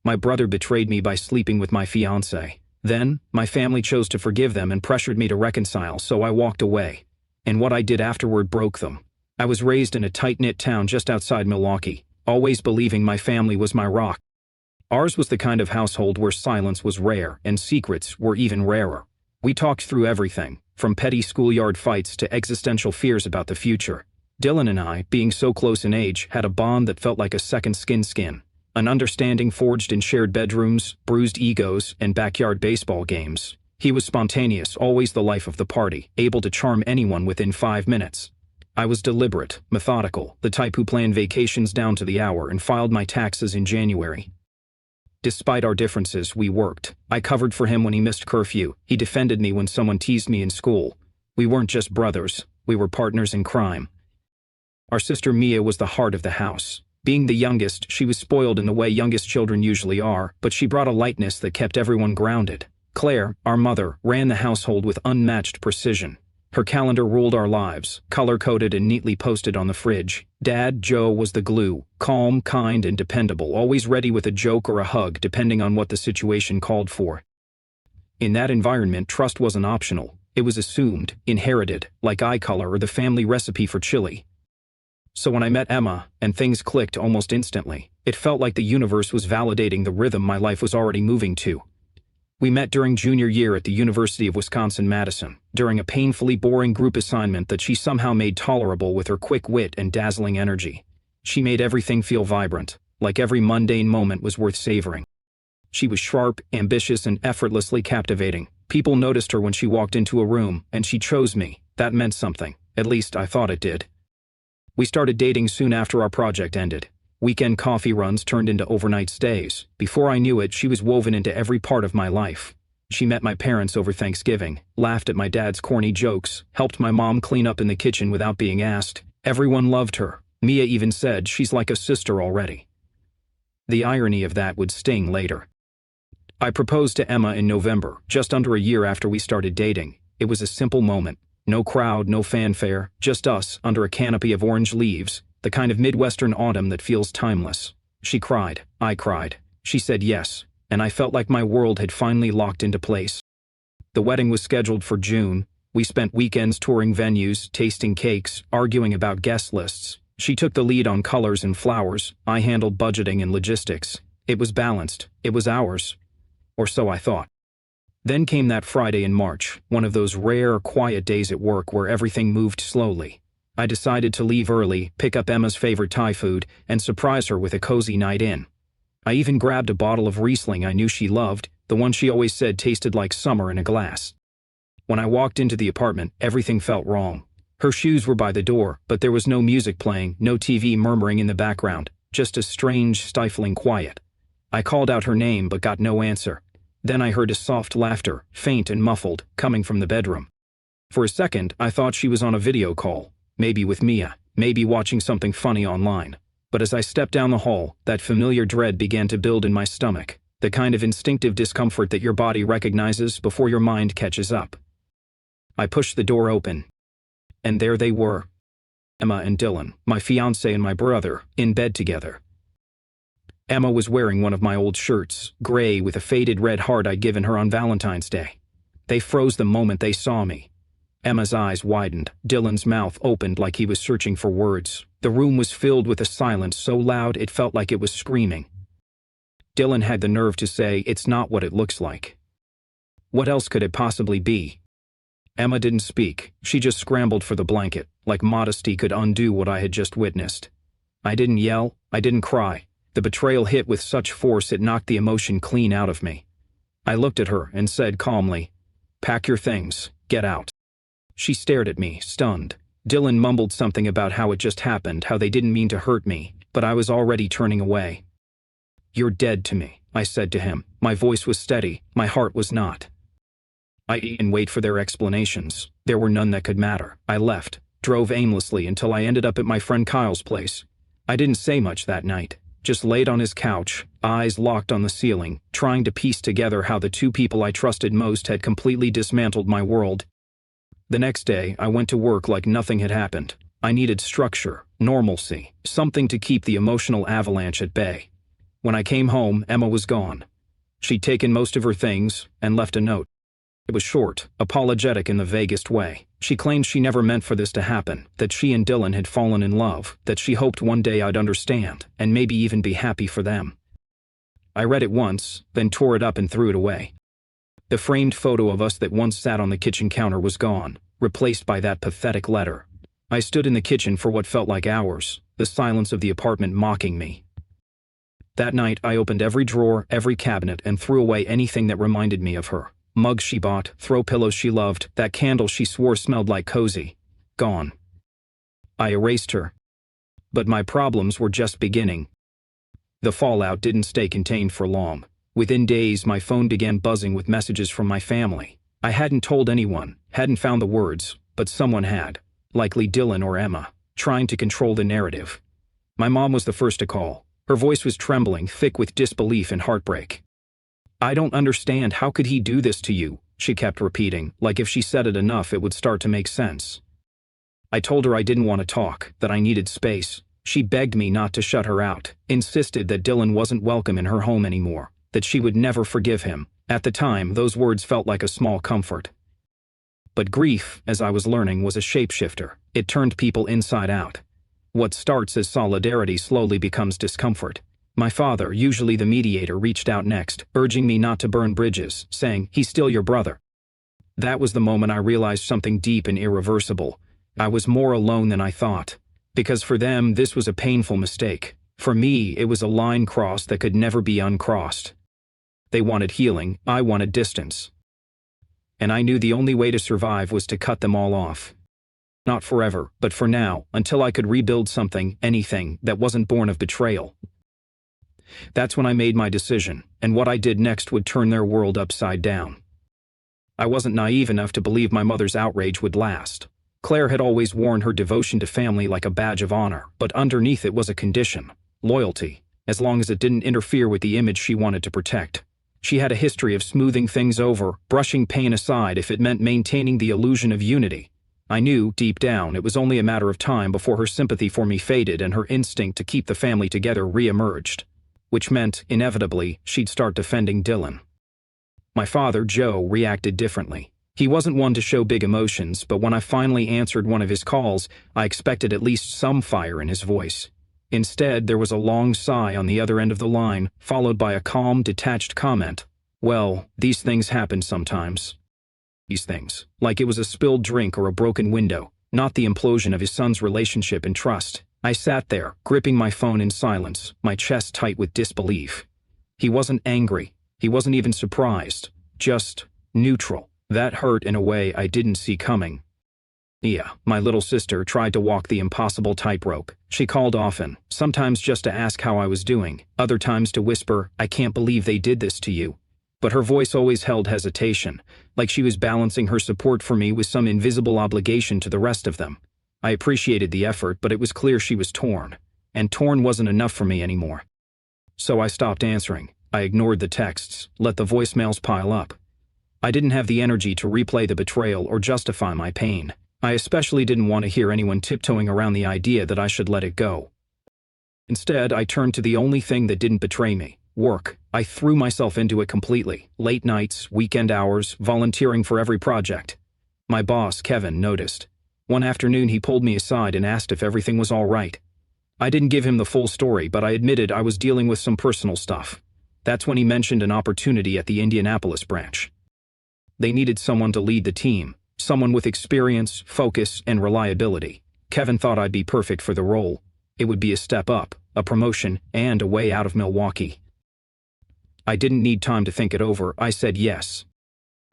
My brother betrayed me by sleeping with my fiancée. Then, my family chose to forgive them and pressured me to reconcile, so I walked away. And what I did afterward broke them. I was raised in a tight-knit town just outside Milwaukee, always believing my family was my rock. Ours was the kind of household where silence was rare and secrets were even rarer. We talked through everything, from petty schoolyard fights to existential fears about the future. Dylan and I, being so close in age, had a bond that felt like a second skin. An understanding forged in shared bedrooms, bruised egos, and backyard baseball games. He was spontaneous, always the life of the party, able to charm anyone within 5 minutes. I was deliberate, methodical, the type who planned vacations down to the hour and filed my taxes in January. Despite our differences, we worked. I covered for him when he missed curfew. He defended me when someone teased me in school. We weren't just brothers, we were partners in crime. Our sister Mia was the heart of the house. Being the youngest, she was spoiled in the way youngest children usually are, but she brought a lightness that kept everyone grounded. Claire, our mother, ran the household with unmatched precision. Her calendar ruled our lives, color-coded and neatly posted on the fridge. Dad, Joe, was the glue, calm, kind, and dependable, always ready with a joke or a hug depending on what the situation called for. In that environment, trust wasn't optional. It was assumed, inherited, like eye color or the family recipe for chili. So when I met Emma, and things clicked almost instantly, it felt like the universe was validating the rhythm my life was already moving to. We met during junior year at the University of Wisconsin-Madison, during a painfully boring group assignment that she somehow made tolerable with her quick wit and dazzling energy. She made everything feel vibrant, like every mundane moment was worth savoring. She was sharp, ambitious, and effortlessly captivating. People noticed her when she walked into a room, and she chose me. That meant something. At least I thought it did. We started dating soon after our project ended. Weekend coffee runs turned into overnight stays. Before I knew it, she was woven into every part of my life. She met my parents over Thanksgiving, laughed at my dad's corny jokes, helped my mom clean up in the kitchen without being asked. Everyone loved her. Mia even said she's like a sister already. The irony of that would sting later. I proposed to Emma in November, just under a year after we started dating. It was a simple moment. No crowd, no fanfare, just us under a canopy of orange leaves, the kind of Midwestern autumn that feels timeless. She cried, I cried. She said yes, and I felt like my world had finally locked into place. The wedding was scheduled for June. We spent weekends touring venues, tasting cakes, arguing about guest lists. She took the lead on colors and flowers. I handled budgeting and logistics. It was balanced. It was ours. Or so I thought. Then came that Friday in March, one of those rare, quiet days at work where everything moved slowly. I decided to leave early, pick up Emma's favorite Thai food, and surprise her with a cozy night in. I even grabbed a bottle of Riesling I knew she loved, the one she always said tasted like summer in a glass. When I walked into the apartment, everything felt wrong. Her shoes were by the door, but there was no music playing, no TV murmuring in the background, just a strange, stifling quiet. I called out her name but got no answer. Then I heard a soft laughter, faint and muffled, coming from the bedroom. For a second, I thought she was on a video call, maybe with Mia, maybe watching something funny online. But as I stepped down the hall, that familiar dread began to build in my stomach, the kind of instinctive discomfort that your body recognizes before your mind catches up. I pushed the door open. And there they were. Emma and Dylan, my fiancé and my brother, in bed together. Emma was wearing one of my old shirts, gray with a faded red heart I'd given her on Valentine's Day. They froze the moment they saw me. Emma's eyes widened. Dylan's mouth opened like he was searching for words. The room was filled with a silence so loud it felt like it was screaming. Dylan had the nerve to say, "It's not what it looks like." What else could it possibly be? Emma didn't speak. She just scrambled for the blanket, like modesty could undo what I had just witnessed. I didn't yell. I didn't cry. The betrayal hit with such force it knocked the emotion clean out of me. I looked at her and said calmly, "Pack your things. Get out." She stared at me, stunned. Dylan mumbled something about how it just happened, how they didn't mean to hurt me, but I was already turning away. "You're dead to me," I said to him. My voice was steady, my heart was not. I didn't wait for their explanations. There were none that could matter. I left, drove aimlessly until I ended up at my friend Kyle's place. I didn't say much that night. Just laid on his couch, eyes locked on the ceiling, trying to piece together how the two people I trusted most had completely dismantled my world. The next day, I went to work like nothing had happened. I needed structure, normalcy, something to keep the emotional avalanche at bay. When I came home, Emma was gone. She'd taken most of her things and left a note. It was short, apologetic in the vaguest way. She claimed she never meant for this to happen, that she and Dylan had fallen in love, that she hoped one day I'd understand, and maybe even be happy for them. I read it once, then tore it up and threw it away. The framed photo of us that once sat on the kitchen counter was gone, replaced by that pathetic letter. I stood in the kitchen for what felt like hours, the silence of the apartment mocking me. That night, I opened every drawer, every cabinet, and threw away anything that reminded me of her. Mugs she bought, throw pillows she loved, that candle she swore smelled like cozy. Gone. I erased her. But my problems were just beginning. The fallout didn't stay contained for long. Within days, my phone began buzzing with messages from my family. I hadn't told anyone, hadn't found the words, but someone had. Likely Dylan or Emma, trying to control the narrative. My mom was the first to call. Her voice was trembling, thick with disbelief and heartbreak. "I don't understand, how could he do this to you?" she kept repeating, like if she said it enough it would start to make sense. I told her I didn't want to talk, that I needed space. She begged me not to shut her out, insisted that Dylan wasn't welcome in her home anymore, that she would never forgive him. At the time, those words felt like a small comfort. But grief, as I was learning, was a shapeshifter. It turned people inside out. What starts as solidarity slowly becomes discomfort. My father, usually the mediator, reached out next, urging me not to burn bridges, saying, "He's still your brother." That was the moment I realized something deep and irreversible. I was more alone than I thought. Because for them, this was a painful mistake. For me, it was a line crossed that could never be uncrossed. They wanted healing, I wanted distance. And I knew the only way to survive was to cut them all off. Not forever, but for now, until I could rebuild something, anything, that wasn't born of betrayal. That's when I made my decision, and what I did next would turn their world upside down. I wasn't naive enough to believe my mother's outrage would last. Claire had always worn her devotion to family like a badge of honor, but underneath it was a condition: loyalty, as long as it didn't interfere with the image she wanted to protect. She had a history of smoothing things over, brushing pain aside if it meant maintaining the illusion of unity. I knew, deep down, it was only a matter of time before her sympathy for me faded and her instinct to keep the family together re-emerged. Which meant, inevitably, she'd start defending Dylan. My father, Joe, reacted differently. He wasn't one to show big emotions, but when I finally answered one of his calls, I expected at least some fire in his voice. Instead, there was a long sigh on the other end of the line, followed by a calm, detached comment. "Well, these things happen sometimes." These things. Like it was a spilled drink or a broken window, not the implosion of his son's relationship and trust. I sat there, gripping my phone in silence, my chest tight with disbelief. He wasn't angry. He wasn't even surprised. Just neutral. That hurt in a way I didn't see coming. Mia, my little sister, tried to walk the impossible tightrope. She called often, sometimes just to ask how I was doing, other times to whisper, "I can't believe they did this to you." But her voice always held hesitation, like she was balancing her support for me with some invisible obligation to the rest of them. I appreciated the effort, but it was clear she was torn. And torn wasn't enough for me anymore. So I stopped answering. I ignored the texts, let the voicemails pile up. I didn't have the energy to replay the betrayal or justify my pain. I especially didn't want to hear anyone tiptoeing around the idea that I should let it go. Instead, I turned to the only thing that didn't betray me: work. I threw myself into it completely. Late nights, weekend hours, volunteering for every project. My boss, Kevin, noticed. One afternoon he pulled me aside and asked if everything was all right. I didn't give him the full story, but I admitted I was dealing with some personal stuff. That's when he mentioned an opportunity at the Indianapolis branch. They needed someone to lead the team, someone with experience, focus, and reliability. Kevin thought I'd be perfect for the role. It would be a step up, a promotion, and a way out of Milwaukee. I didn't need time to think it over. I said yes.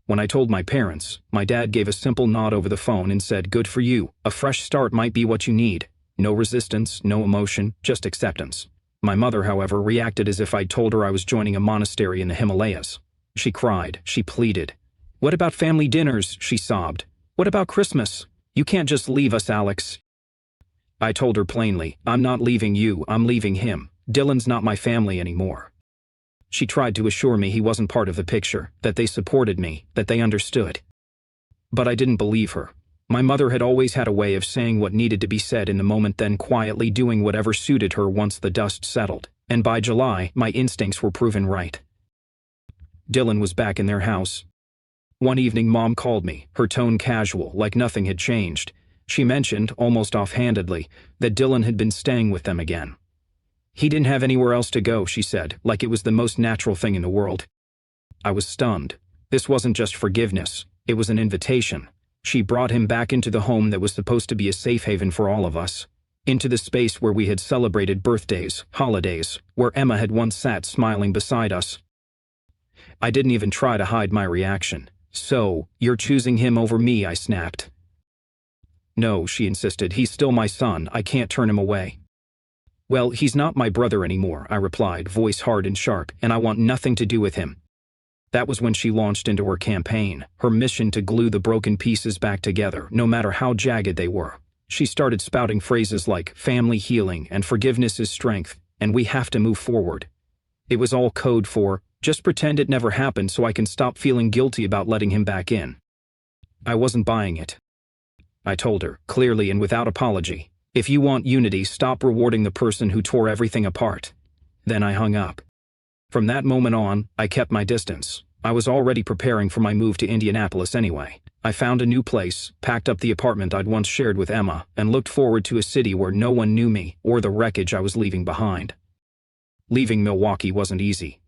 When I told my parents, my dad gave a simple nod over the phone and said, "Good for you. A fresh start might be what you need." No resistance, no emotion, just acceptance. My mother, however, reacted as if I'd told her I was joining a monastery in the Himalayas. She cried, she pleaded. "What about family dinners?" she sobbed. "What about Christmas? You can't just leave us, Alex." I told her plainly, "I'm not leaving you, I'm leaving him. Dylan's not my family anymore." She tried to assure me he wasn't part of the picture, that they supported me, that they understood. But I didn't believe her. My mother had always had a way of saying what needed to be said in the moment, then quietly doing whatever suited her once the dust settled. And by July, my instincts were proven right. Dylan was back in their house. One evening, Mom called me, her tone casual, like nothing had changed. She mentioned, almost offhandedly, that Dylan had been staying with them again. He didn't have anywhere else to go, she said, like it was the most natural thing in the world. I was stunned. This wasn't just forgiveness, it was an invitation. She brought him back into the home that was supposed to be a safe haven for all of us. Into the space where we had celebrated birthdays, holidays, where Emma had once sat smiling beside us. I didn't even try to hide my reaction. "So, you're choosing him over me," I snapped. "No," she insisted, "he's still my son, I can't turn him away." "Well, he's not my brother anymore," I replied, voice hard and sharp, "and I want nothing to do with him." That was when she launched into her campaign, her mission to glue the broken pieces back together, no matter how jagged they were. She started spouting phrases like family healing and forgiveness is strength, and we have to move forward. It was all code for, just pretend it never happened so I can stop feeling guilty about letting him back in. I wasn't buying it. I told her, clearly and without apology, "If you want unity, stop rewarding the person who tore everything apart." Then I hung up. From that moment on, I kept my distance. I was already preparing for my move to Indianapolis anyway. I found a new place, packed up the apartment I'd once shared with Emma, and looked forward to a city where no one knew me or the wreckage I was leaving behind. Leaving Milwaukee wasn't easy.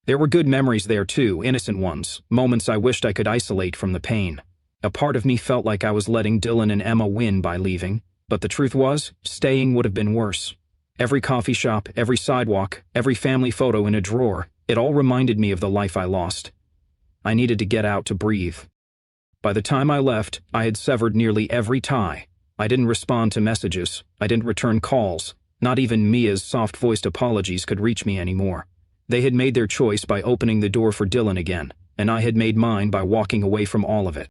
There were good memories there too, innocent ones, moments I wished I could isolate from the pain. A part of me felt like I was letting Dylan and Emma win by leaving, but the truth was, staying would have been worse. Every coffee shop, every sidewalk, every family photo in a drawer, it all reminded me of the life I lost. I needed to get out to breathe. By the time I left, I had severed nearly every tie. I didn't respond to messages, I didn't return calls, not even Mia's soft-voiced apologies could reach me anymore. They had made their choice by opening the door for Dylan again, and I had made mine by walking away from all of it.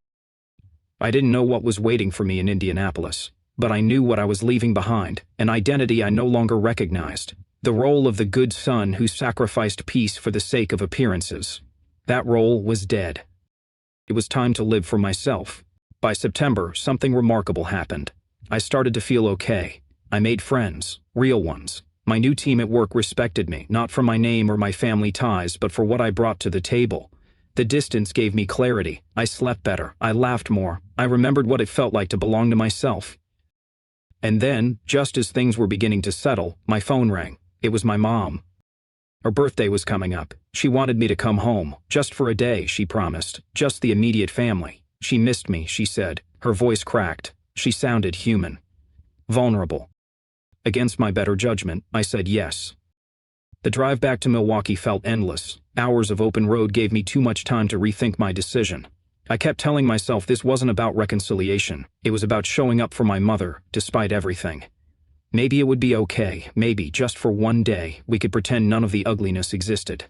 I didn't know what was waiting for me in Indianapolis, but I knew what I was leaving behind, an identity I no longer recognized, the role of the good son who sacrificed peace for the sake of appearances. That role was dead. It was time to live for myself. By September, something remarkable happened. I started to feel okay. I made friends, real ones. My new team at work respected me, not for my name or my family ties, but for what I brought to the table. The distance gave me clarity. I slept better. I laughed more. I remembered what it felt like to belong to myself. And then, just as things were beginning to settle, my phone rang. It was my mom. Her birthday was coming up. She wanted me to come home, just for a day, she promised, just the immediate family. She missed me, she said. Her voice cracked. She sounded human. Vulnerable. Against my better judgment, I said yes. The drive back to Milwaukee felt endless. Hours of open road gave me too much time to rethink my decision. I kept telling myself this wasn't about reconciliation. It was about showing up for my mother, despite everything. Maybe it would be okay, maybe, just for one day, we could pretend none of the ugliness existed.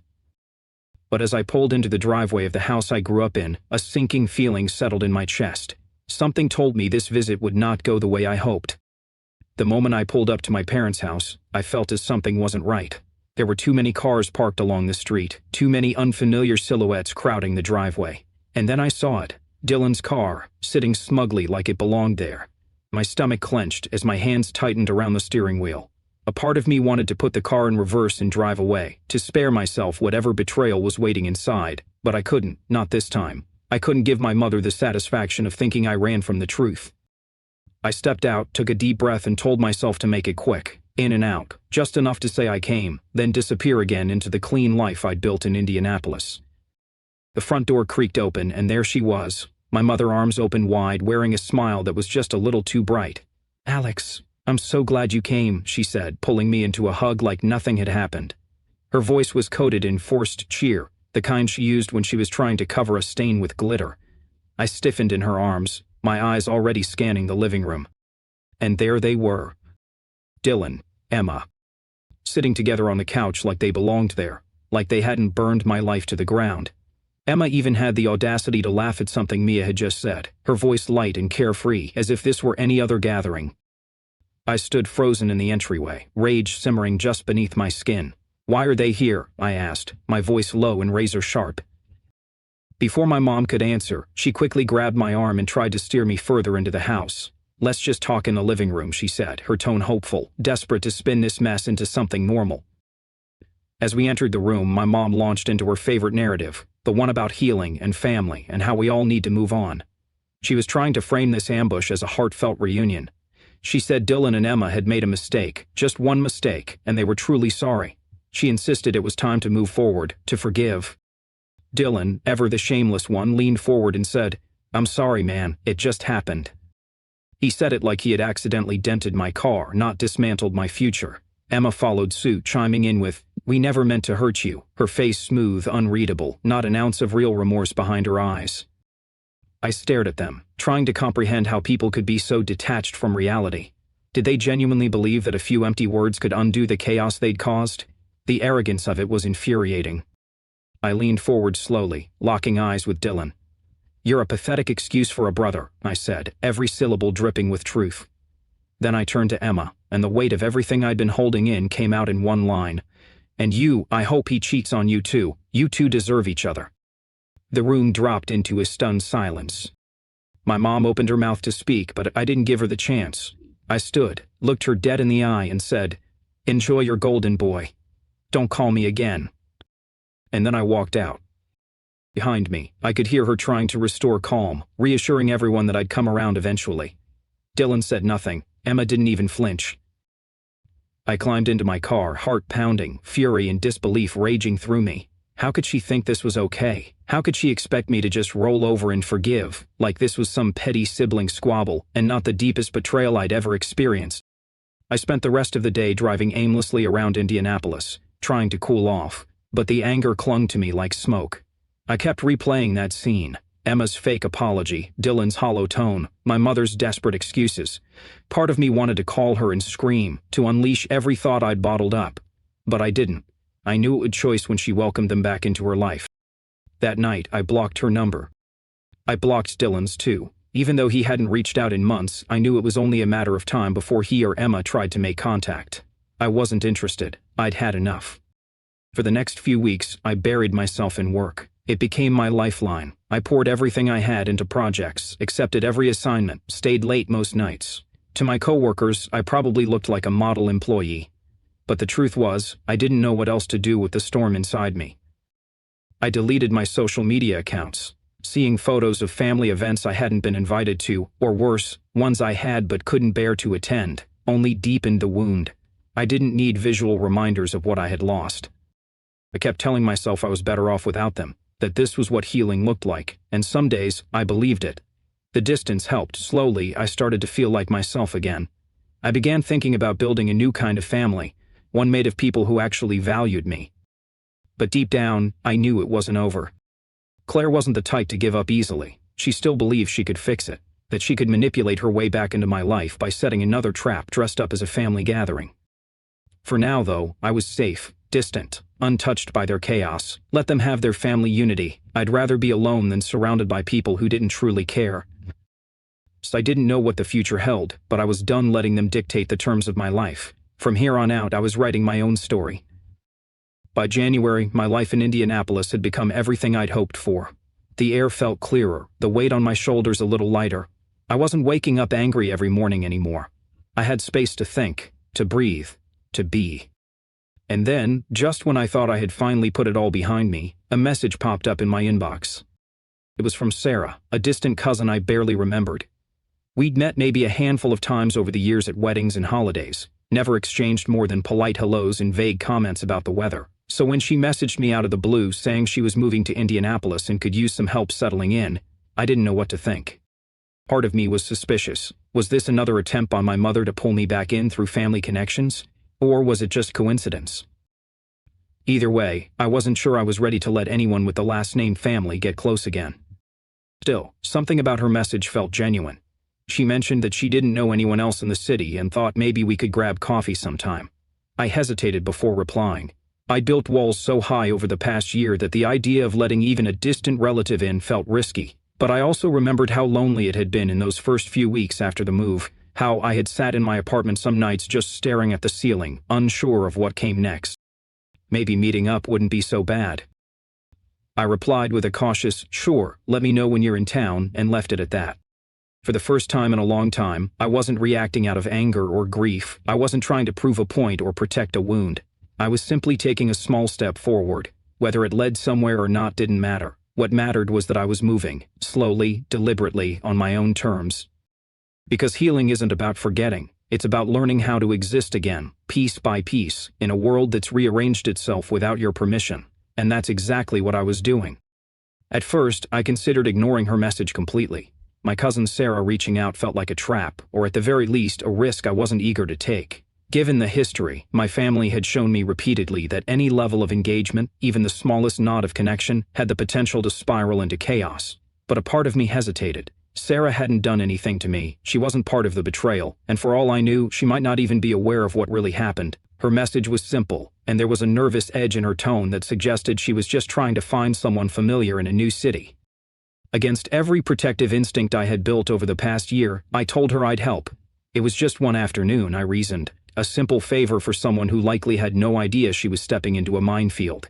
But as I pulled into the driveway of the house I grew up in, a sinking feeling settled in my chest. Something told me this visit would not go the way I hoped. The moment I pulled up to my parents' house, I felt as something wasn't right. There were too many cars parked along the street, too many unfamiliar silhouettes crowding the driveway. And then I saw it, Dylan's car, sitting smugly like it belonged there. My stomach clenched as my hands tightened around the steering wheel. A part of me wanted to put the car in reverse and drive away, to spare myself whatever betrayal was waiting inside, but I couldn't, not this time. I couldn't give my mother the satisfaction of thinking I ran from the truth. I stepped out, took a deep breath and told myself to make it quick, in and out, just enough to say I came, then disappear again into the clean life I'd built in Indianapolis. The front door creaked open and there she was, my mother arms open wide, wearing a smile that was just a little too bright. "Alex, I'm so glad you came," she said, pulling me into a hug like nothing had happened. Her voice was coated in forced cheer, the kind she used when she was trying to cover a stain with glitter. I stiffened in her arms, my eyes already scanning the living room. And there they were. Dylan, Emma. Sitting together on the couch like they belonged there, like they hadn't burned my life to the ground. Emma even had the audacity to laugh at something Mia had just said, her voice light and carefree, as if this were any other gathering. I stood frozen in the entryway, rage simmering just beneath my skin. "Why are they here?" I asked, my voice low and razor sharp. Before my mom could answer, she quickly grabbed my arm and tried to steer me further into the house. "Let's just talk in the living room," she said, her tone hopeful, desperate to spin this mess into something normal. As we entered the room, my mom launched into her favorite narrative, the one about healing and family and how we all need to move on. She was trying to frame this ambush as a heartfelt reunion. She said Dylan and Emma had made a mistake, just one mistake, and they were truly sorry. She insisted it was time to move forward, to forgive. Dylan, ever the shameless one, leaned forward and said, "I'm sorry, man, it just happened." He said it like he had accidentally dented my car, not dismantled my future. Emma followed suit, chiming in with, "We never meant to hurt you," her face smooth, unreadable, not an ounce of real remorse behind her eyes. I stared at them, trying to comprehend how people could be so detached from reality. Did they genuinely believe that a few empty words could undo the chaos they'd caused? The arrogance of it was infuriating. I leaned forward slowly, locking eyes with Dylan. "You're a pathetic excuse for a brother," I said, every syllable dripping with truth. Then I turned to Emma, and the weight of everything I'd been holding in came out in one line. "And you, I hope he cheats on you too. You two deserve each other." The room dropped into a stunned silence. My mom opened her mouth to speak, but I didn't give her the chance. I stood, looked her dead in the eye, and said, "Enjoy your golden boy. Don't call me again." And then I walked out. Behind me, I could hear her trying to restore calm, reassuring everyone that I'd come around eventually. Dylan said nothing. Emma didn't even flinch. I climbed into my car, heart pounding, fury and disbelief raging through me. How could she think this was okay? How could she expect me to just roll over and forgive, like this was some petty sibling squabble and not the deepest betrayal I'd ever experienced? I spent the rest of the day driving aimlessly around Indianapolis, trying to cool off, but the anger clung to me like smoke. I kept replaying that scene. Emma's fake apology, Dylan's hollow tone, my mother's desperate excuses. Part of me wanted to call her and scream, to unleash every thought I'd bottled up. But I didn't. I knew it would choice when she welcomed them back into her life. That night, I blocked her number. I blocked Dylan's too. Even though he hadn't reached out in months, I knew it was only a matter of time before he or Emma tried to make contact. I wasn't interested. I'd had enough. For the next few weeks, I buried myself in work. It became my lifeline. I poured everything I had into projects, accepted every assignment, stayed late most nights. To my coworkers, I probably looked like a model employee. But the truth was, I didn't know what else to do with the storm inside me. I deleted my social media accounts. Seeing photos of family events I hadn't been invited to, or worse, ones I had but couldn't bear to attend, only deepened the wound. I didn't need visual reminders of what I had lost. I kept telling myself I was better off without them, that this was what healing looked like, and some days, I believed it. The distance helped. Slowly, I started to feel like myself again. I began thinking about building a new kind of family, one made of people who actually valued me. But deep down, I knew it wasn't over. Claire wasn't the type to give up easily. She still believed she could fix it, that she could manipulate her way back into my life by setting another trap dressed up as a family gathering. For now, though, I was safe, distant, untouched by their chaos. Let them have their family unity. I'd rather be alone than surrounded by people who didn't truly care. So I didn't know what the future held, but I was done letting them dictate the terms of my life. From here on out, I was writing my own story. By January, my life in Indianapolis had become everything I'd hoped for. The air felt clearer, the weight on my shoulders a little lighter. I wasn't waking up angry every morning anymore. I had space to think, to breathe, to be. And then, just when I thought I had finally put it all behind me, a message popped up in my inbox. It was from Sarah, a distant cousin I barely remembered. We'd met maybe a handful of times over the years at weddings and holidays, never exchanged more than polite hellos and vague comments about the weather. So when she messaged me out of the blue saying she was moving to Indianapolis and could use some help settling in, I didn't know what to think. Part of me was suspicious. Was this another attempt on my mother to pull me back in through family connections? Or was it just coincidence? Either way, I wasn't sure I was ready to let anyone with the last name family get close again. Still, something about her message felt genuine. She mentioned that she didn't know anyone else in the city and thought maybe we could grab coffee sometime. I hesitated before replying. I'd built walls so high over the past year that the idea of letting even a distant relative in felt risky, but I also remembered how lonely it had been in those first few weeks after the move, how I had sat in my apartment some nights just staring at the ceiling, unsure of what came next. Maybe meeting up wouldn't be so bad. I replied with a cautious, "Sure, let me know when you're in town," and left it at that. For the first time in a long time, I wasn't reacting out of anger or grief. I wasn't trying to prove a point or protect a wound. I was simply taking a small step forward. Whether it led somewhere or not didn't matter. What mattered was that I was moving, slowly, deliberately, on my own terms. Because healing isn't about forgetting. It's about learning how to exist again, piece by piece, in a world that's rearranged itself without your permission. And that's exactly what I was doing. At first, I considered ignoring her message completely. My cousin Sarah reaching out felt like a trap, or at the very least, a risk I wasn't eager to take. Given the history, my family had shown me repeatedly that any level of engagement, even the smallest nod of connection, had the potential to spiral into chaos. But a part of me hesitated. Sarah hadn't done anything to me, she wasn't part of the betrayal, and for all I knew, she might not even be aware of what really happened. Her message was simple, and there was a nervous edge in her tone that suggested she was just trying to find someone familiar in a new city. Against every protective instinct I had built over the past year, I told her I'd help. It was just one afternoon, I reasoned. A simple favor for someone who likely had no idea she was stepping into a minefield.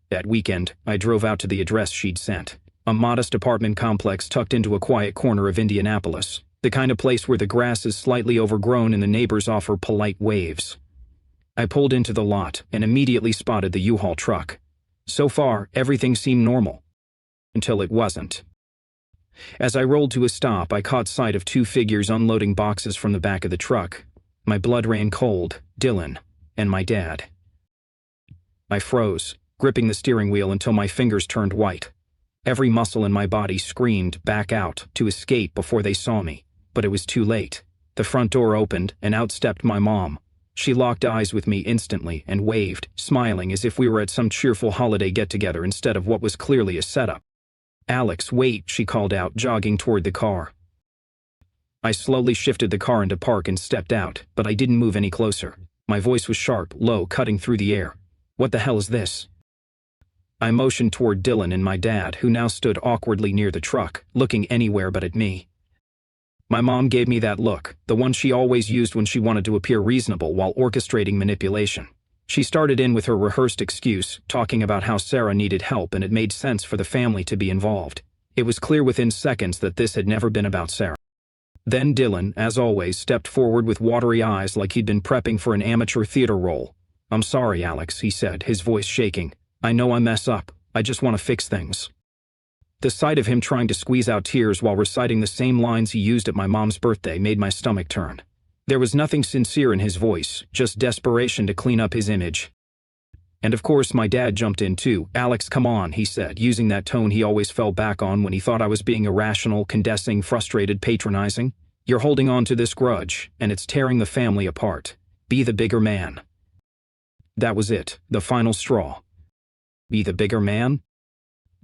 That weekend, I drove out to the address she'd sent. A modest apartment complex tucked into a quiet corner of Indianapolis. The kind of place where the grass is slightly overgrown and the neighbors offer polite waves. I pulled into the lot and immediately spotted the U-Haul truck. So far, everything seemed normal. Until it wasn't. As I rolled to a stop, I caught sight of two figures unloading boxes from the back of the truck. My blood ran cold, Dylan, and my dad. I froze, gripping the steering wheel until my fingers turned white. Every muscle in my body screamed back out to escape before they saw me, but it was too late. The front door opened, and out stepped my mom. She locked eyes with me instantly and waved, smiling as if we were at some cheerful holiday get-together instead of what was clearly a setup. "Alex, wait," she called out, jogging toward the car. I slowly shifted the car into park and stepped out, but I didn't move any closer. My voice was sharp, low, cutting through the air. "What the hell is this?" I motioned toward Dylan and my dad, who now stood awkwardly near the truck, looking anywhere but at me. My mom gave me that look, the one she always used when she wanted to appear reasonable while orchestrating manipulation. She started in with her rehearsed excuse, talking about how Sarah needed help and it made sense for the family to be involved. It was clear within seconds that this had never been about Sarah. Then Dylan, as always, stepped forward with watery eyes like he'd been prepping for an amateur theater role. "I'm sorry, Alex," he said, his voice shaking. "I know I mess up. I just want to fix things." The sight of him trying to squeeze out tears while reciting the same lines he used at my mom's birthday made my stomach turn. There was nothing sincere in his voice, just desperation to clean up his image. And of course my dad jumped in too. "Alex, come on," he said, using that tone he always fell back on when he thought I was being irrational, condescending, frustrated, patronizing. "You're holding on to this grudge, and it's tearing the family apart. Be the bigger man." That was it, the final straw. Be the bigger man?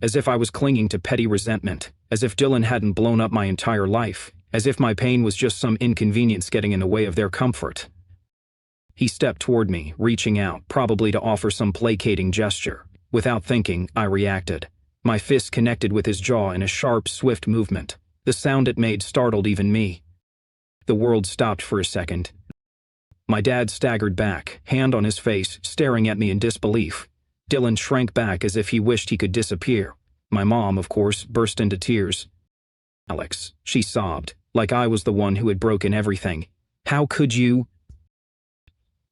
As if I was clinging to petty resentment, as if Dylan hadn't blown up my entire life, as if my pain was just some inconvenience getting in the way of their comfort. He stepped toward me, reaching out, probably to offer some placating gesture. Without thinking, I reacted. My fist connected with his jaw in a sharp, swift movement. The sound it made startled even me. The world stopped for a second. My dad staggered back, hand on his face, staring at me in disbelief. Dylan shrank back as if he wished he could disappear. My mom, of course, burst into tears. "Alex," she sobbed, like I was the one who had broken everything. "How could you?"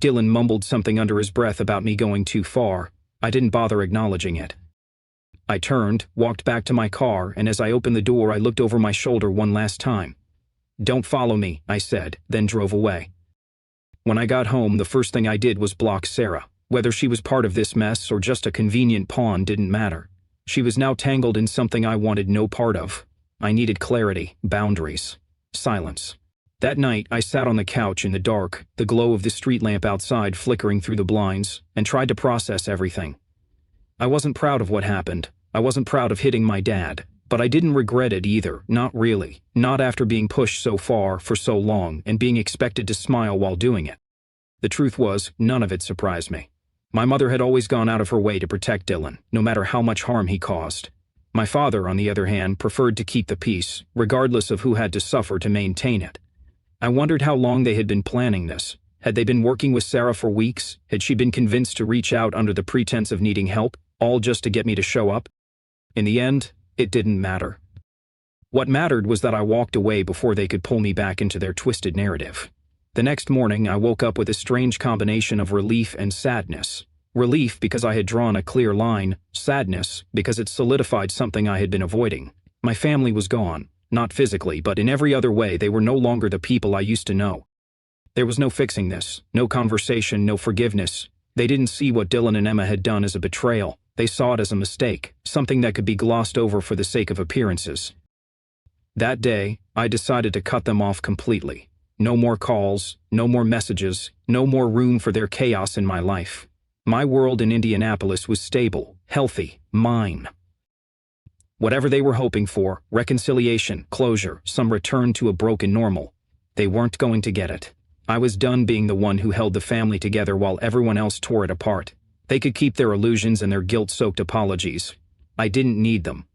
Dylan mumbled something under his breath about me going too far. I didn't bother acknowledging it. I turned, walked back to my car, and as I opened the door I looked over my shoulder one last time. "Don't follow me," I said, then drove away. When I got home, the first thing I did was block Sarah. Whether she was part of this mess or just a convenient pawn didn't matter. She was now tangled in something I wanted no part of. I needed clarity, boundaries, silence. That night, I sat on the couch in the dark, the glow of the street lamp outside flickering through the blinds, and tried to process everything. I wasn't proud of what happened. I wasn't proud of hitting my dad, but I didn't regret it either, not really, not after being pushed so far for so long and being expected to smile while doing it. The truth was, none of it surprised me. My mother had always gone out of her way to protect Dylan, no matter how much harm he caused. My father, on the other hand, preferred to keep the peace, regardless of who had to suffer to maintain it. I wondered how long they had been planning this. Had they been working with Sarah for weeks? Had she been convinced to reach out under the pretense of needing help, all just to get me to show up? In the end, it didn't matter. What mattered was that I walked away before they could pull me back into their twisted narrative. The next morning, I woke up with a strange combination of relief and sadness. Relief because I had drawn a clear line, sadness because it solidified something I had been avoiding. My family was gone, not physically, but in every other way they were no longer the people I used to know. There was no fixing this, no conversation, no forgiveness. They didn't see what Dylan and Emma had done as a betrayal. They saw it as a mistake, something that could be glossed over for the sake of appearances. That day, I decided to cut them off completely. No more calls, no more messages, no more room for their chaos in my life. My world in Indianapolis was stable, healthy, mine. Whatever they were hoping for, reconciliation, closure, some return to a broken normal, they weren't going to get it. I was done being the one who held the family together while everyone else tore it apart. They could keep their illusions and their guilt-soaked apologies. I didn't need them.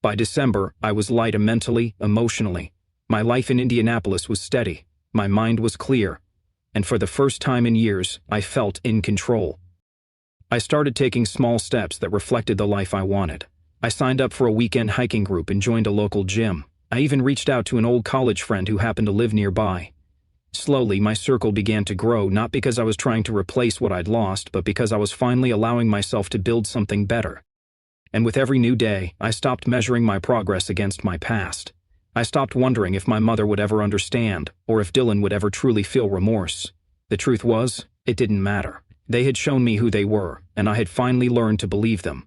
By December, I was lighter mentally, emotionally. My life in Indianapolis was steady. My mind was clear. And for the first time in years, I felt in control. I started taking small steps that reflected the life I wanted. I signed up for a weekend hiking group and joined a local gym. I even reached out to an old college friend who happened to live nearby. Slowly, my circle began to grow, not because I was trying to replace what I'd lost, but because I was finally allowing myself to build something better. And with every new day, I stopped measuring my progress against my past. I stopped wondering if my mother would ever understand, or if Dylan would ever truly feel remorse. The truth was, it didn't matter. They had shown me who they were, and I had finally learned to believe them.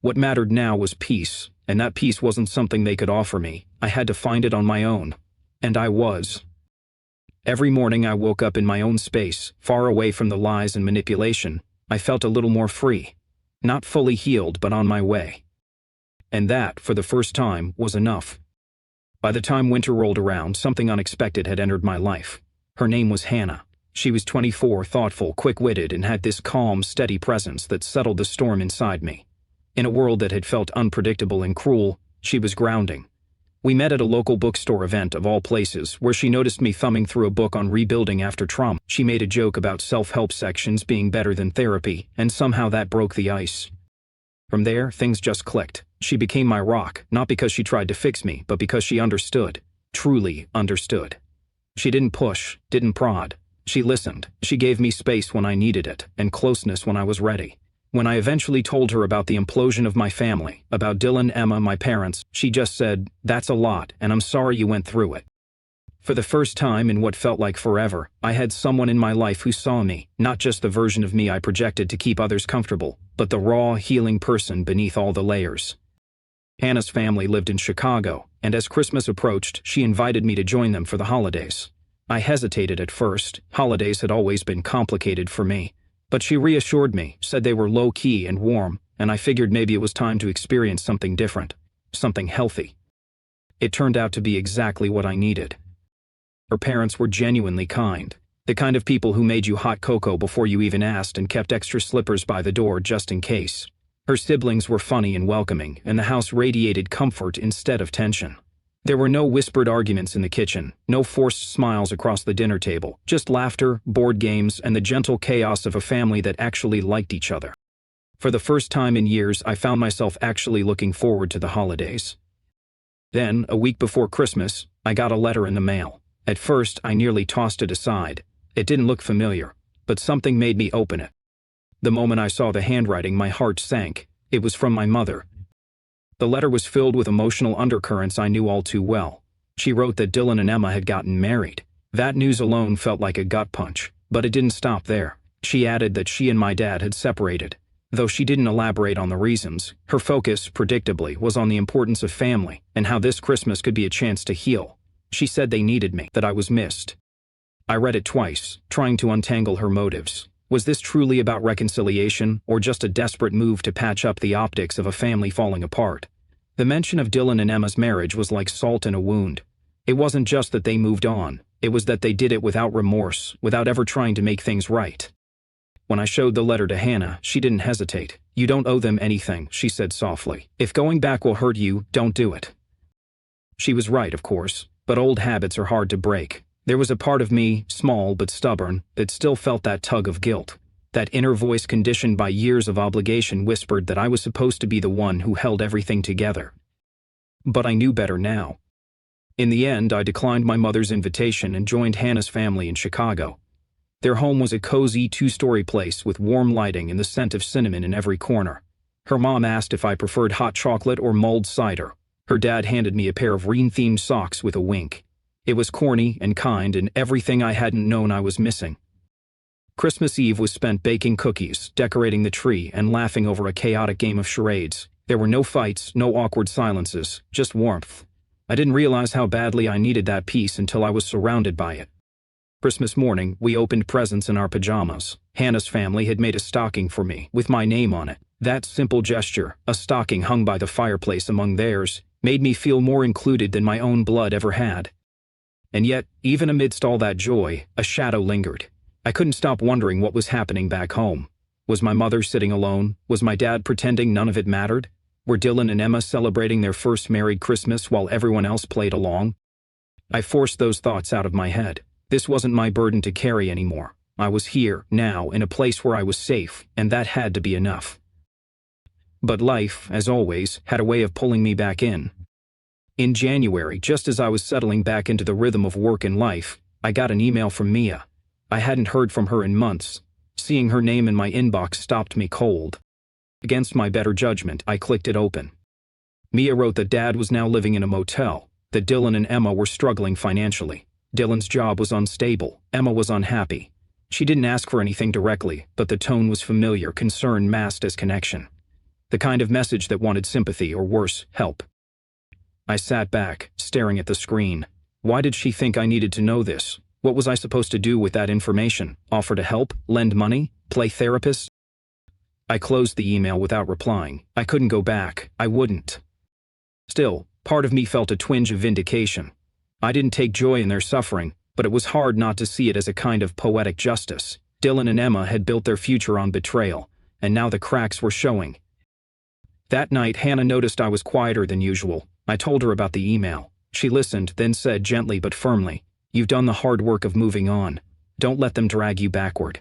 What mattered now was peace, and that peace wasn't something they could offer me. I had to find it on my own. And I was. Every morning I woke up in my own space, far away from the lies and manipulation. I felt a little more free. Not fully healed, but on my way. And that, for the first time, was enough. By the time winter rolled around, something unexpected had entered my life. Her name was Hannah. She was 24, thoughtful, quick-witted, and had this calm, steady presence that settled the storm inside me. In a world that had felt unpredictable and cruel, she was grounding. We met at a local bookstore event of all places, where she noticed me thumbing through a book on rebuilding after trauma. She made a joke about self-help sections being better than therapy, and somehow that broke the ice. From there, things just clicked. She became my rock, not because she tried to fix me, but because she understood. Truly understood. She didn't push, didn't prod. She listened. She gave me space when I needed it, and closeness when I was ready. When I eventually told her about the implosion of my family, about Dylan, Emma, my parents, she just said, "That's a lot, and I'm sorry you went through it." For the first time in what felt like forever, I had someone in my life who saw me, not just the version of me I projected to keep others comfortable, but the raw, healing person beneath all the layers. Hannah's family lived in Chicago, and as Christmas approached, she invited me to join them for the holidays. I hesitated at first. Holidays had always been complicated for me. But she reassured me, said they were low-key and warm, and I figured maybe it was time to experience something different, something healthy. It turned out to be exactly what I needed. Her parents were genuinely kind, the kind of people who made you hot cocoa before you even asked and kept extra slippers by the door just in case. Her siblings were funny and welcoming, and the house radiated comfort instead of tension. There were no whispered arguments in the kitchen, no forced smiles across the dinner table, just laughter, board games, and the gentle chaos of a family that actually liked each other. For the first time in years, I found myself actually looking forward to the holidays. Then, a week before Christmas, I got a letter in the mail. At first, I nearly tossed it aside. It didn't look familiar, but something made me open it. The moment I saw the handwriting, my heart sank. It was from my mother. The letter was filled with emotional undercurrents I knew all too well. She wrote that Dylan and Emma had gotten married. That news alone felt like a gut punch, but it didn't stop there. She added that she and my dad had separated. Though she didn't elaborate on the reasons, her focus, predictably, was on the importance of family and how this Christmas could be a chance to heal. She said they needed me, that I was missed. I read it twice, trying to untangle her motives. Was this truly about reconciliation, or just a desperate move to patch up the optics of a family falling apart? The mention of Dylan and Emma's marriage was like salt in a wound. It wasn't just that they moved on, it was that they did it without remorse, without ever trying to make things right. When I showed the letter to Hannah, she didn't hesitate. "You don't owe them anything," she said softly. "If going back will hurt you, don't do it." She was right, of course, but old habits are hard to break. There was a part of me, small but stubborn, that still felt that tug of guilt. That inner voice conditioned by years of obligation whispered that I was supposed to be the one who held everything together. But I knew better now. In the end, I declined my mother's invitation and joined Hannah's family in Chicago. Their home was a cozy two-story place with warm lighting and the scent of cinnamon in every corner. Her mom asked if I preferred hot chocolate or mulled cider. Her dad handed me a pair of green-themed socks with a wink. It was corny and kind and everything I hadn't known I was missing. Christmas Eve was spent baking cookies, decorating the tree, and laughing over a chaotic game of charades. There were no fights, no awkward silences, just warmth. I didn't realize how badly I needed that peace until I was surrounded by it. Christmas morning, we opened presents in our pajamas. Hannah's family had made a stocking for me, with my name on it. That simple gesture, a stocking hung by the fireplace among theirs, made me feel more included than my own blood ever had. And yet, even amidst all that joy, a shadow lingered. I couldn't stop wondering what was happening back home. Was my mother sitting alone? Was my dad pretending none of it mattered? Were Dylan and Emma celebrating their first married Christmas while everyone else played along? I forced those thoughts out of my head. This wasn't my burden to carry anymore. I was here, now, in a place where I was safe, and that had to be enough. But life, as always, had a way of pulling me back in. In January, just as I was settling back into the rhythm of work and life, I got an email from Mia. I hadn't heard from her in months. Seeing her name in my inbox stopped me cold. Against my better judgment, I clicked it open. Mia wrote that Dad was now living in a motel, that Dylan and Emma were struggling financially. Dylan's job was unstable. Emma was unhappy. She didn't ask for anything directly, but the tone was familiar, concern masked as connection. The kind of message that wanted sympathy or worse, help. I sat back, staring at the screen. Why did she think I needed to know this? What was I supposed to do with that information? Offer to help? Lend money? Play therapist? I closed the email without replying. I couldn't go back. I wouldn't. Still, part of me felt a twinge of vindication. I didn't take joy in their suffering, but it was hard not to see it as a kind of poetic justice. Dylan and Emma had built their future on betrayal, and now the cracks were showing. That night, Hannah noticed I was quieter than usual. I told her about the email. She listened, then said gently but firmly, "You've done the hard work of moving on. Don't let them drag you backward."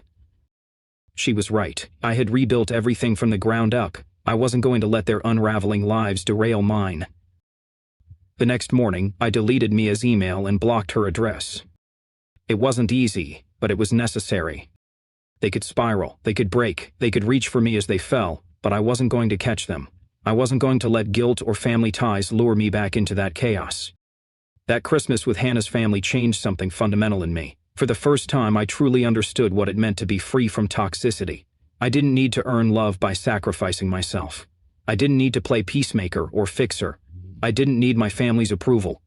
She was right. I had rebuilt everything from the ground up. I wasn't going to let their unraveling lives derail mine. The next morning, I deleted Mia's email and blocked her address. It wasn't easy, but it was necessary. They could spiral, they could break, they could reach for me as they fell, but I wasn't going to catch them. I wasn't going to let guilt or family ties lure me back into that chaos. That Christmas with Hannah's family changed something fundamental in me. For the first time, I truly understood what it meant to be free from toxicity. I didn't need to earn love by sacrificing myself. I didn't need to play peacemaker or fixer. I didn't need my family's approval.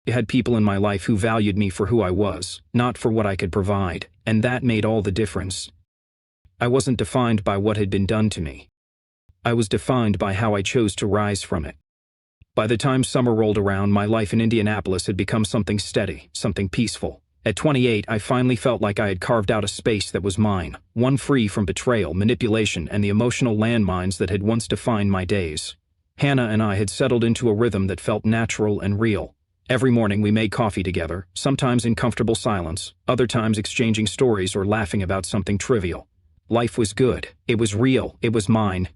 I had people in my life who valued me for who I was, not for what I could provide, and that made all the difference. I wasn't defined by what had been done to me. I was defined by how I chose to rise from it. By the time summer rolled around, my life in Indianapolis had become something steady, something peaceful. At 28, I finally felt like I had carved out a space that was mine, one free from betrayal, manipulation, and the emotional landmines that had once defined my days. Hannah and I had settled into a rhythm that felt natural and real. Every morning we made coffee together, sometimes in comfortable silence, other times exchanging stories or laughing about something trivial. Life was good. It was real. It was mine.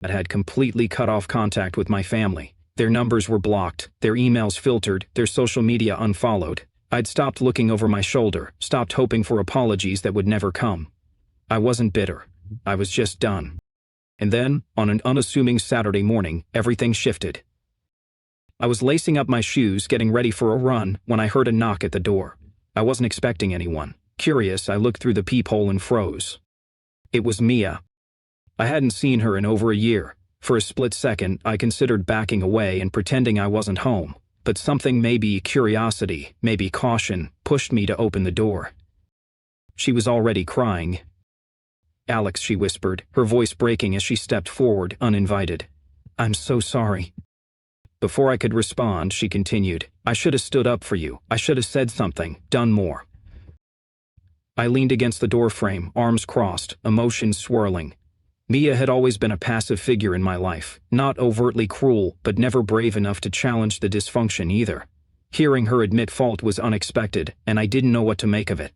I had completely cut off contact with my family. Their numbers were blocked, their emails filtered, their social media unfollowed. I'd stopped looking over my shoulder, stopped hoping for apologies that would never come. I wasn't bitter. I was just done. And then, on an unassuming Saturday morning, everything shifted. I was lacing up my shoes, getting ready for a run, when I heard a knock at the door. I wasn't expecting anyone. Curious, I looked through the peephole and froze. It was Mia. I hadn't seen her in over a year. For a split second, I considered backing away and pretending I wasn't home. But something, maybe curiosity, maybe caution, pushed me to open the door. She was already crying. "Alex," she whispered, her voice breaking as she stepped forward, uninvited. "I'm so sorry." Before I could respond, she continued, "I should have stood up for you. I should have said something, done more." I leaned against the doorframe, arms crossed, emotions swirling. Mia had always been a passive figure in my life, not overtly cruel, but never brave enough to challenge the dysfunction either. Hearing her admit fault was unexpected, and I didn't know what to make of it.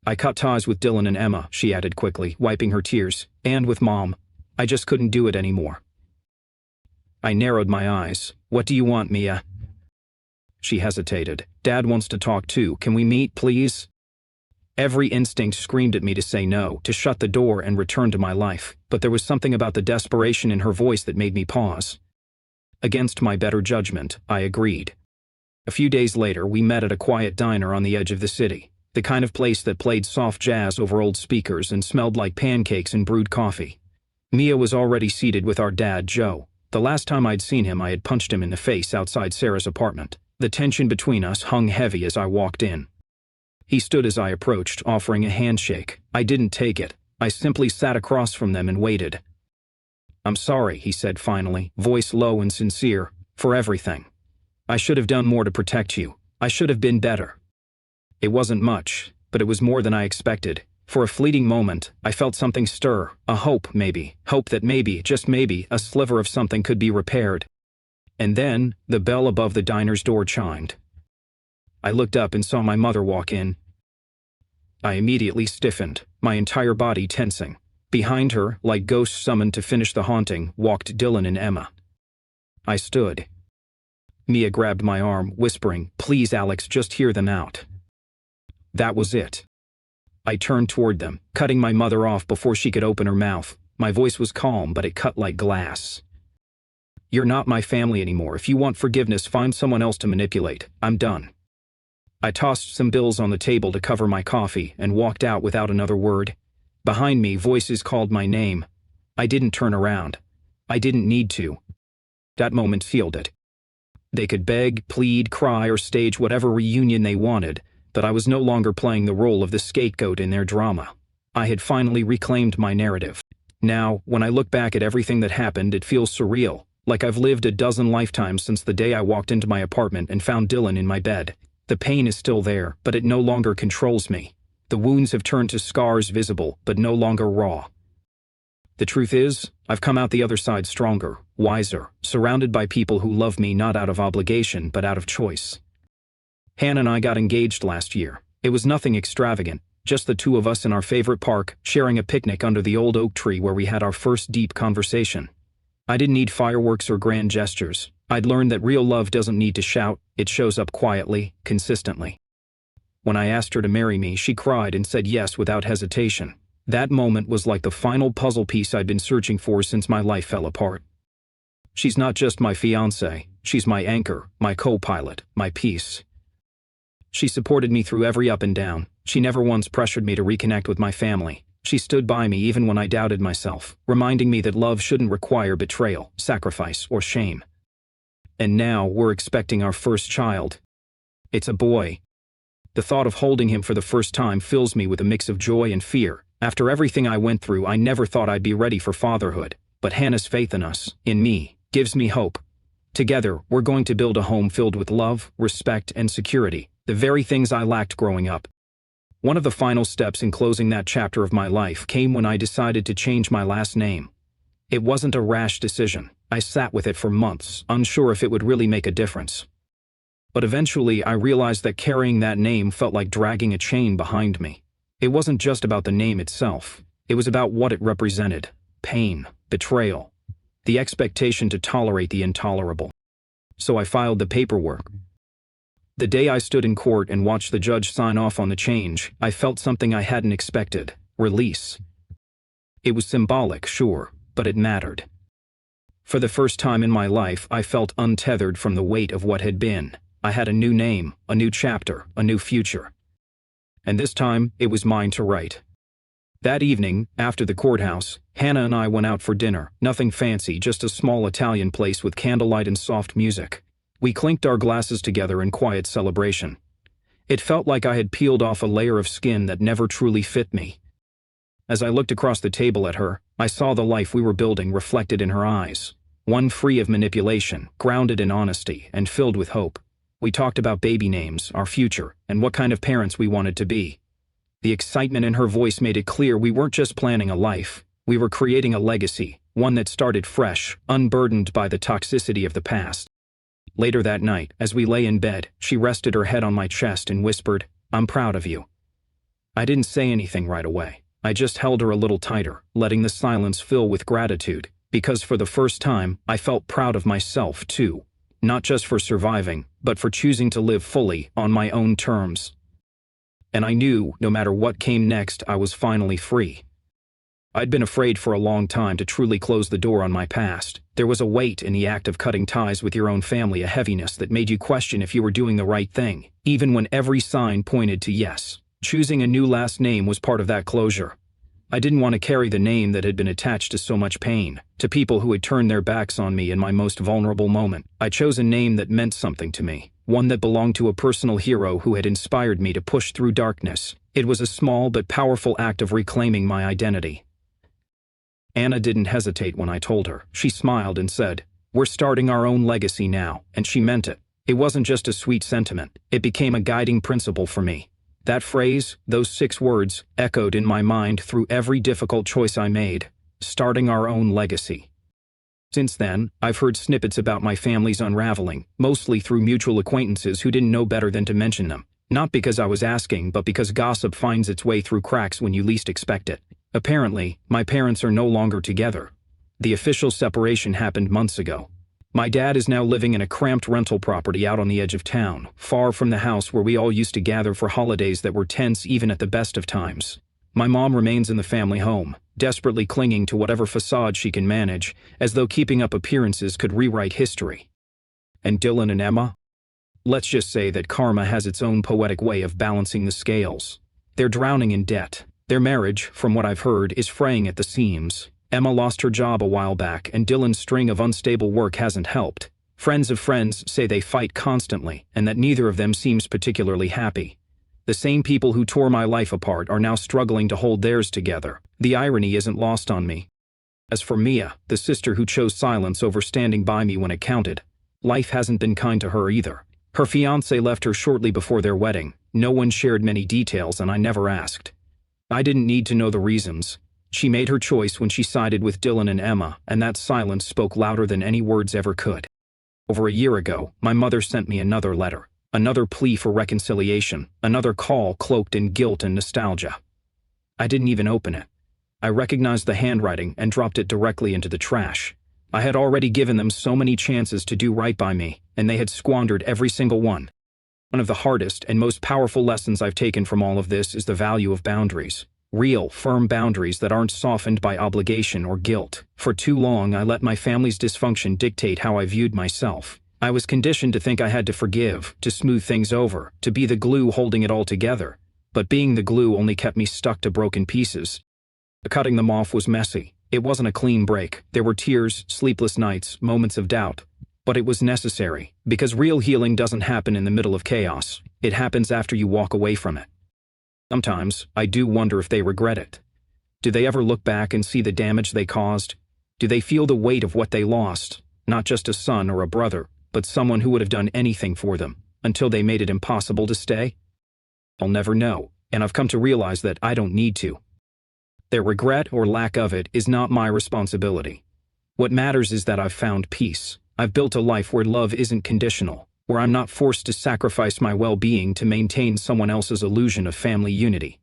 "I cut ties with Dylan and Emma," she added quickly, wiping her tears, "and with Mom. I just couldn't do it anymore." I narrowed my eyes. "What do you want, Mia?" She hesitated. "Dad wants to talk too. Can we meet, please?" Every instinct screamed at me to say no, to shut the door and return to my life, but there was something about the desperation in her voice that made me pause. Against my better judgment, I agreed. A few days later, we met at a quiet diner on the edge of the city, the kind of place that played soft jazz over old speakers and smelled like pancakes and brewed coffee. Mia was already seated with our dad, Joe. The last time I'd seen him, I had punched him in the face outside Sarah's apartment. The tension between us hung heavy as I walked in. He stood as I approached, offering a handshake. I didn't take it. I simply sat across from them and waited. "I'm sorry," he said finally, voice low and sincere, "for everything. I should have done more to protect you. I should have been better." It wasn't much, but it was more than I expected. For a fleeting moment, I felt something stir, a hope maybe, hope that maybe, just maybe, a sliver of something could be repaired. And then, the bell above the diner's door chimed. I looked up and saw my mother walk in. I immediately stiffened, my entire body tensing. Behind her, like ghosts summoned to finish the haunting, walked Dylan and Emma. I stood. Mia grabbed my arm, whispering, "Please, Alex, just hear them out." That was it. I turned toward them, cutting my mother off before she could open her mouth. My voice was calm, but it cut like glass. "You're not my family anymore. If you want forgiveness, find someone else to manipulate. I'm done." I tossed some bills on the table to cover my coffee and walked out without another word. Behind me, voices called my name. I didn't turn around. I didn't need to. That moment sealed it. They could beg, plead, cry, or stage whatever reunion they wanted, but I was no longer playing the role of the scapegoat in their drama. I had finally reclaimed my narrative. Now, when I look back at everything that happened, it feels surreal, like I've lived a dozen lifetimes since the day I walked into my apartment and found Dylan in my bed. The pain is still there, but it no longer controls me. The wounds have turned to scars visible, but no longer raw. The truth is, I've come out the other side stronger, wiser, surrounded by people who love me not out of obligation, but out of choice. Hannah and I got engaged last year. It was nothing extravagant, just the two of us in our favorite park, sharing a picnic under the old oak tree where we had our first deep conversation. I didn't need fireworks or grand gestures. I'd learned that real love doesn't need to shout, it shows up quietly, consistently. When I asked her to marry me, she cried and said yes without hesitation. That moment was like the final puzzle piece I'd been searching for since my life fell apart. She's not just my fiancée, she's my anchor, my co-pilot, my peace. She supported me through every up and down. She never once pressured me to reconnect with my family. She stood by me even when I doubted myself, reminding me that love shouldn't require betrayal, sacrifice, or shame. And now we're expecting our first child. It's a boy. The thought of holding him for the first time fills me with a mix of joy and fear. After everything I went through, I never thought I'd be ready for fatherhood. But Hannah's faith in us, in me, gives me hope. Together, we're going to build a home filled with love, respect, and security, the very things I lacked growing up. One of the final steps in closing that chapter of my life came when I decided to change my last name. It wasn't a rash decision. I sat with it for months, unsure if it would really make a difference. But eventually, I realized that carrying that name felt like dragging a chain behind me. It wasn't just about the name itself. It was about what it represented: pain, betrayal, the expectation to tolerate the intolerable. So I filed the paperwork. The day I stood in court and watched the judge sign off on the change, I felt something I hadn't expected: release. It was symbolic, sure, but it mattered. For the first time in my life, I felt untethered from the weight of what had been. I had a new name, a new chapter, a new future. And this time, it was mine to write. That evening, after the courthouse, Hannah and I went out for dinner. Nothing fancy, just a small Italian place with candlelight and soft music. We clinked our glasses together in quiet celebration. It felt like I had peeled off a layer of skin that never truly fit me. As I looked across the table at her, I saw the life we were building reflected in her eyes. One free of manipulation, grounded in honesty, and filled with hope. We talked about baby names, our future, and what kind of parents we wanted to be. The excitement in her voice made it clear we weren't just planning a life. We were creating a legacy, one that started fresh, unburdened by the toxicity of the past. Later that night, as we lay in bed, she rested her head on my chest and whispered, "I'm proud of you." I didn't say anything right away. I just held her a little tighter, letting the silence fill with gratitude, because for the first time, I felt proud of myself, too. not just for surviving, but for choosing to live fully on my own terms. And I knew, no matter what came next, I was finally free. I'd been afraid for a long time to truly close the door on my past. There was a weight in the act of cutting ties with your own family, a heaviness that made you question if you were doing the right thing, even when every sign pointed to yes. Choosing a new last name was part of that closure. I didn't want to carry the name that had been attached to so much pain, to people who had turned their backs on me in my most vulnerable moment. I chose a name that meant something to me, one that belonged to a personal hero who had inspired me to push through darkness. It was a small but powerful act of reclaiming my identity. Anna didn't hesitate when I told her. She smiled and said, "We're starting our own legacy now," and she meant it. It wasn't just a sweet sentiment. It became a guiding principle for me. That phrase, those 6 words, echoed in my mind through every difficult choice I made. Starting our own legacy. Since then, I've heard snippets about my family's unraveling, mostly through mutual acquaintances who didn't know better than to mention them. Not because I was asking, but because gossip finds its way through cracks when you least expect it. Apparently, my parents are no longer together. The official separation happened months ago. My dad is now living in a cramped rental property out on the edge of town, far from the house where we all used to gather for holidays that were tense even at the best of times. My mom remains in the family home, desperately clinging to whatever facade she can manage, as though keeping up appearances could rewrite history. And Dylan and Emma? Let's just say that karma has its own poetic way of balancing the scales. They're drowning in debt. Their marriage, from what I've heard, is fraying at the seams. Emma lost her job a while back, and Dylan's string of unstable work hasn't helped. Friends of friends say they fight constantly, and that neither of them seems particularly happy. The same people who tore my life apart are now struggling to hold theirs together. The irony isn't lost on me. As for Mia, the sister who chose silence over standing by me when it counted, life hasn't been kind to her either. Her fiancé left her shortly before their wedding. No one shared many details, and I never asked. I didn't need to know the reasons. She made her choice when she sided with Dylan and Emma, and that silence spoke louder than any words ever could. Over a year ago, my mother sent me another letter, another plea for reconciliation, another call cloaked in guilt and nostalgia. I didn't even open it. I recognized the handwriting and dropped it directly into the trash. I had already given them so many chances to do right by me, and they had squandered every single one. One of the hardest and most powerful lessons I've taken from all of this is the value of boundaries. Real, firm boundaries that aren't softened by obligation or guilt. For too long, I let my family's dysfunction dictate how I viewed myself. I was conditioned to think I had to forgive, to smooth things over, to be the glue holding it all together. But being the glue only kept me stuck to broken pieces. Cutting them off was messy. It wasn't a clean break. There were tears, sleepless nights, moments of doubt. But it was necessary, because real healing doesn't happen in the middle of chaos. It happens after you walk away from it. Sometimes, I do wonder if they regret it. Do they ever look back and see the damage they caused? Do they feel the weight of what they lost? Not just a son or a brother, but someone who would have done anything for them, until they made it impossible to stay? I'll never know, and I've come to realize that I don't need to. Their regret or lack of it is not my responsibility. What matters is that I've found peace. I've built a life where love isn't conditional, where I'm not forced to sacrifice my well-being to maintain someone else's illusion of family unity.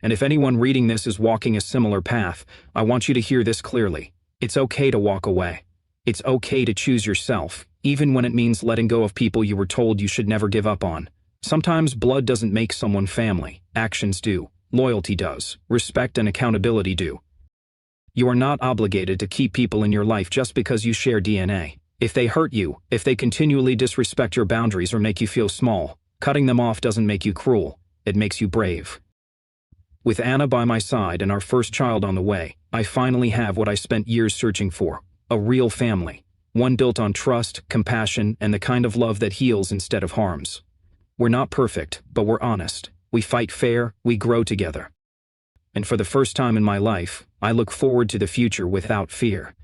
And if anyone reading this is walking a similar path, I want you to hear this clearly. It's okay to walk away. It's okay to choose yourself, even when it means letting go of people you were told you should never give up on. Sometimes blood doesn't make someone family. Actions do. Loyalty does. Respect and accountability do. You are not obligated to keep people in your life just because you share DNA. If they hurt you, if they continually disrespect your boundaries or make you feel small, cutting them off doesn't make you cruel, it makes you brave. With Anna by my side and our first child on the way, I finally have what I spent years searching for, a real family. One built on trust, compassion, and the kind of love that heals instead of harms. We're not perfect, but we're honest. We fight fair, we grow together. And for the first time in my life, I look forward to the future without fear.